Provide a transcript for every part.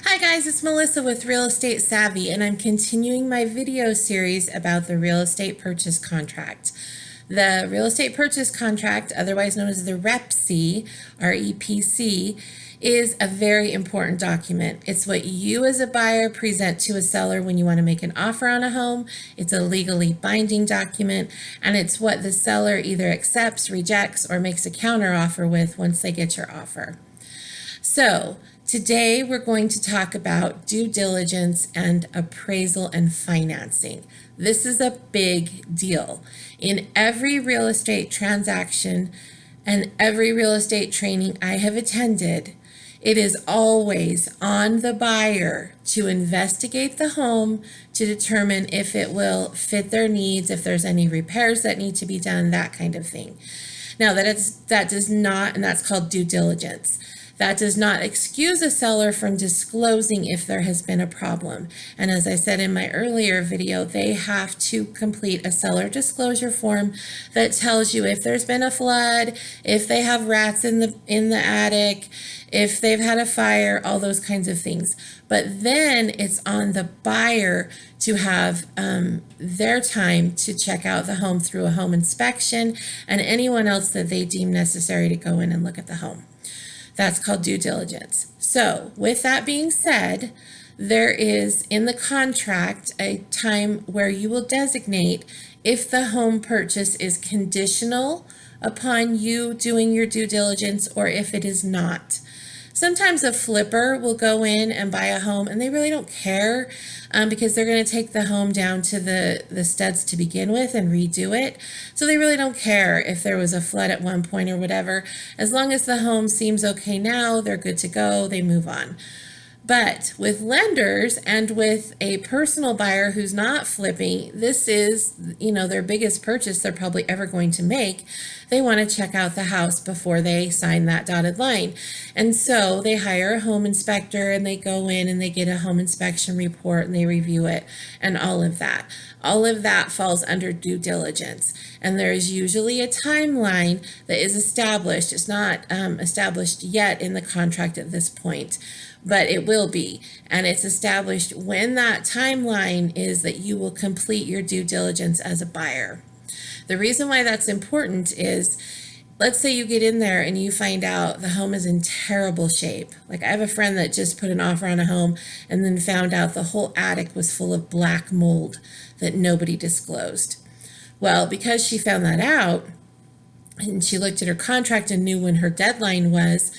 Hi guys, it's Melissa with Real Estate Savvy, and I'm continuing my video series about the real estate purchase contract. The real estate purchase contract, otherwise known as the REPC, REPC, is a very important document. It's what you as a buyer present to a seller when you want to make an offer on a home. It's a legally binding document, and it's what the seller either accepts, rejects, or makes a counteroffer with once they get your offer. So today we're going to talk about due diligence and appraisal and financing. This is a big deal. In every real estate transaction and every real estate training I have attended, it is always on the buyer to investigate the home to determine if it will fit their needs, if there's any repairs that need to be done, that kind of thing. Now that does not, and that's called due diligence. That does not excuse a seller from disclosing if there has been a problem. And as I said in my earlier video, they have to complete a seller disclosure form that tells you if there's been a flood, if they have rats in the attic, if they've had a fire, all those kinds of things. But then it's on the buyer to have their time to check out the home through a home inspection and anyone else that they deem necessary to go in and look at the home. That's called due diligence. So with that being said, there is in the contract a time where you will designate if the home purchase is conditional upon you doing your due diligence or if it is not. Sometimes a flipper will go in and buy a home and they really don't care because they're going to take the home down to the studs to begin with and redo it. So they really don't care if there was a flood at one point or whatever. As long as the home seems okay now, they're good to go, they move on. But with lenders and with a personal buyer who's not flipping, this is, their biggest purchase they're probably ever going to make. They want to check out the house before they sign that dotted line. And so they hire a home inspector and they go in and they get a home inspection report and they review it and all of that. All of that falls under due diligence. And there is usually a timeline that is established. It's not established yet in the contract at this point, but it will be. And it's established when that timeline is that you will complete your due diligence as a buyer. The reason why that's important is, let's say you get in there and you find out the home is in terrible shape. Like I have a friend that just put an offer on a home and then found out the whole attic was full of black mold that nobody disclosed. Well, because she found that out and she looked at her contract and knew when her deadline was,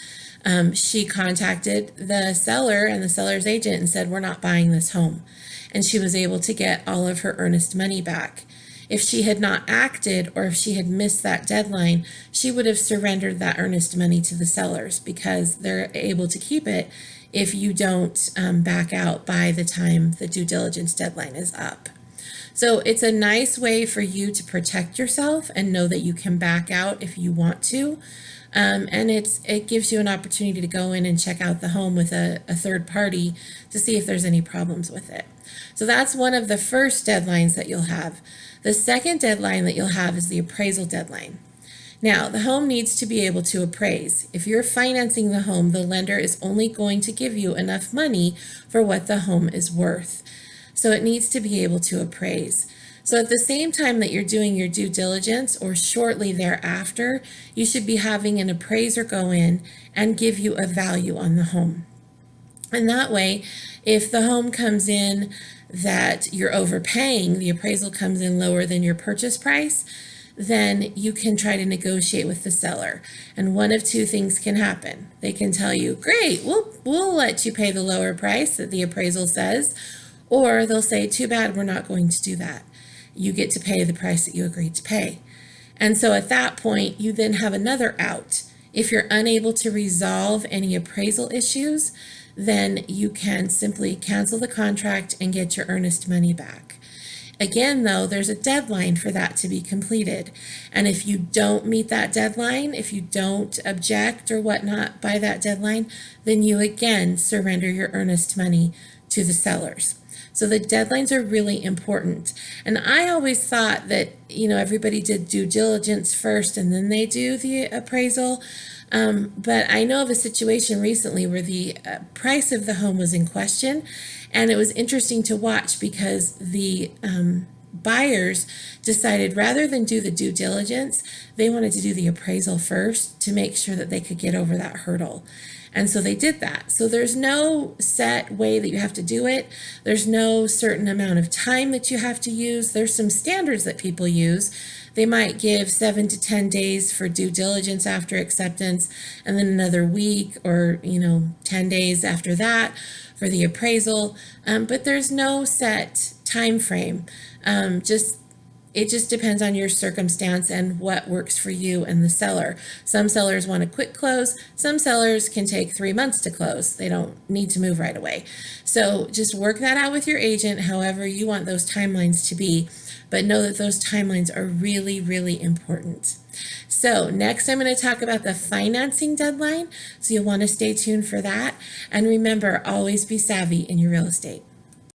she contacted the seller and the seller's agent and said, we're not buying this home. And she was able to get all of her earnest money back. If she had not acted or if she had missed that deadline, she would have surrendered that earnest money to the sellers because they're able to keep it if you don't back out by the time the due diligence deadline is up. So it's a nice way for you to protect yourself and know that you can back out if you want to. And it gives you an opportunity to go in and check out the home with a third party to see if there's any problems with it. So that's one of the first deadlines that you'll have. The second deadline that you'll have is the appraisal deadline. Now, the home needs to be able to appraise. If you're financing the home, the lender is only going to give you enough money for what the home is worth. So it needs to be able to appraise. So at the same time that you're doing your due diligence or shortly thereafter, you should be having an appraiser go in and give you a value on the home. And that way, if the home comes in that you're overpaying, the appraisal comes in lower than your purchase price, then you can try to negotiate with the seller. And one of two things can happen. They can tell you, great, we'll let you pay the lower price that the appraisal says, or they'll say, too bad, we're not going to do that. You get to pay the price that you agreed to pay. And so at that point, you then have another out. If you're unable to resolve any appraisal issues, then you can simply cancel the contract and get your earnest money back. Again, though, there's a deadline for that to be completed. And if you don't meet that deadline, if you don't object or whatnot by that deadline, then you again surrender your earnest money to the sellers. So the deadlines are really important. And I always thought that, everybody did due diligence first and then they do the appraisal. But I know of a situation recently where the price of the home was in question, and it was interesting to watch because the buyers decided rather than do the due diligence, they wanted to do the appraisal first to make sure that they could get over that hurdle. And so they did that. So there's no set way that you have to do it. There's no certain amount of time that you have to use. There's some standards that people use. They might give 7 to 10 days for due diligence after acceptance, and then another week or 10 days after that for the appraisal. But there's no set time frame. It just depends on your circumstance and what works for you and the seller. Some sellers want a quick close. Some sellers can take 3 months to close. They don't need to move right away. So just work that out with your agent, however you want those timelines to be. But know that those timelines are really, really important. So next I'm going to talk about the financing deadline. So you'll want to stay tuned for that. And remember, always be savvy in your real estate.